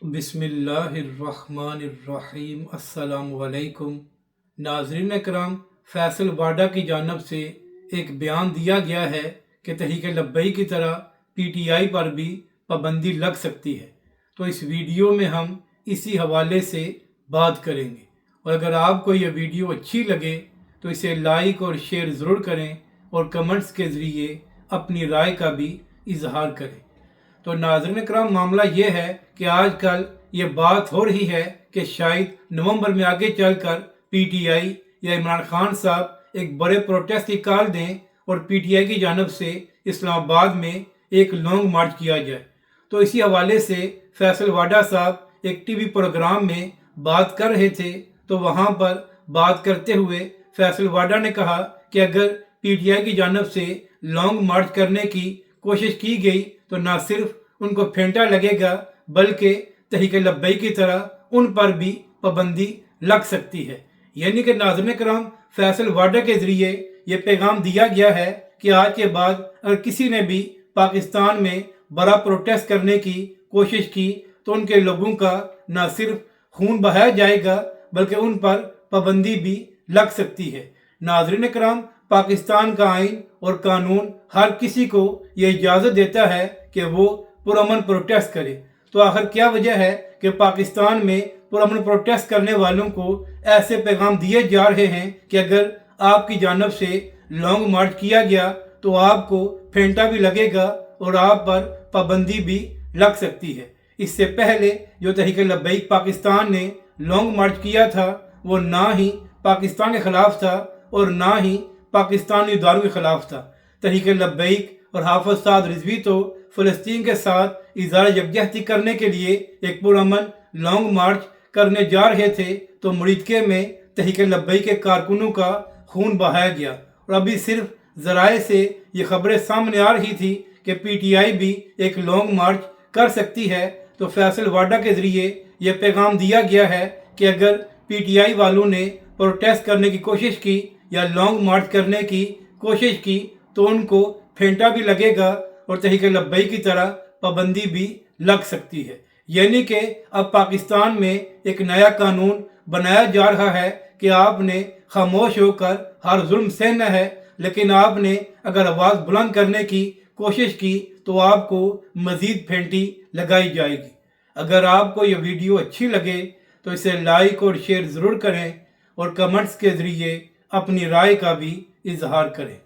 बिस्मिल्लाहिर्रहमानिर्रहीम। अस्सलाम वालेकुम। नाज़रीन करम, फैसल वाडा की जानब से एक बयान दिया गया है कि तहरीक लब्बई की तरह PTI पर भी पाबंदी लग सकती है। तो इस वीडियो में हम इसी हवाले से बात करेंगे, और अगर आपको यह वीडियो अच्छी लगे तो इसे लाइक और शेयर ज़रूर करें और कमेंट्स के ज़रिए अपनी राय का भी इजहार करें। तो नाज़रीन करम, मामला ये है कि आजकल ये बात हो रही है कि शायद नवंबर में आगे चलकर PTI या इमरान खान साहब एक बड़े प्रोटेस्ट की कॉल दें और PTI की जानब से इस्लामाबाद में एक लॉन्ग मार्च किया जाए। तो इसी हवाले से फैसल वाडा साहब एक TV प्रोग्राम में बात कर रहे थे, तो वहाँ पर बात करते हुए फैसल वाडा ने कहा कि अगर PTI की जानब से लॉन्ग मार्च करने की कोशिश की गई तो न सिर्फ उनको फेंटा लगेगा बल्कि तहरीक लब्बई की तरह उन पर भी पाबंदी लग सकती है। यानी कि नाज़रीन करम, फैसल वाडा के ज़रिए ये पैगाम दिया गया है कि आज के बाद अगर किसी ने भी पाकिस्तान में बड़ा प्रोटेस्ट करने की कोशिश की तो उनके लोगों का न सिर्फ खून बहाया जाएगा बल्कि उन पर पाबंदी भी लग सकती है। नाज़रीन करम, पाकिस्तान का आइन और कानून हर किसी को ये इजाज़त देता है कि वो पुरअमन प्रोटेस्ट करे। तो आखिर क्या वजह है कि पाकिस्तान में पुरअमन प्रोटेस्ट करने वालों को ऐसे पैगाम दिए जा रहे हैं कि अगर आपकी जानब से लॉन्ग मार्च किया गया तो आपको फेंटा भी लगेगा और आप पर पाबंदी भी लग सकती है। इससे पहले जो तहरीक लब्बैक पाकिस्तान ने लॉन्ग मार्च किया था वो ना ही पाकिस्तान के खिलाफ था और ना ही पाकिस्तानी इदारों के खिलाफ था। तहरीक लब्बैक और हाफिज साद रिजवी तो फ़लस्तीन के साथ इज़हार यकजहती करने के लिए एक पुरअमन लॉन्ग मार्च करने जा रहे थे, तो मुरीदके में तहरीक लब्बैक के कारकुनों का खून बहाया गया। और अभी सिर्फ ज़राए से ये खबरें सामने आ रही थी कि PTI भी एक लॉन्ग मार्च कर सकती है। तो फैसल वाडा के ज़रिए यह पैगाम दिया गया है कि अगर PTI वालों ने प्रोटेस्ट करने की कोशिश की या लॉन्ग मार्च करने की कोशिश की तो उनको फेंटा भी लगेगा और तहरीक लब्बैक की तरह पाबंदी भी लग सकती है। यानी कि अब पाकिस्तान में एक नया कानून बनाया जा रहा है कि आपने खामोश होकर हर जुल्म सहना है, लेकिन आपने अगर आवाज़ बुलंद करने की कोशिश की तो आपको मज़ीद फेंटी लगाई जाएगी। अगर आपको यह वीडियो अच्छी लगे तो इसे लाइक और शेयर ज़रूर करें और कमेंट्स के ज़रिए अपनी राय का भी इजहार करें।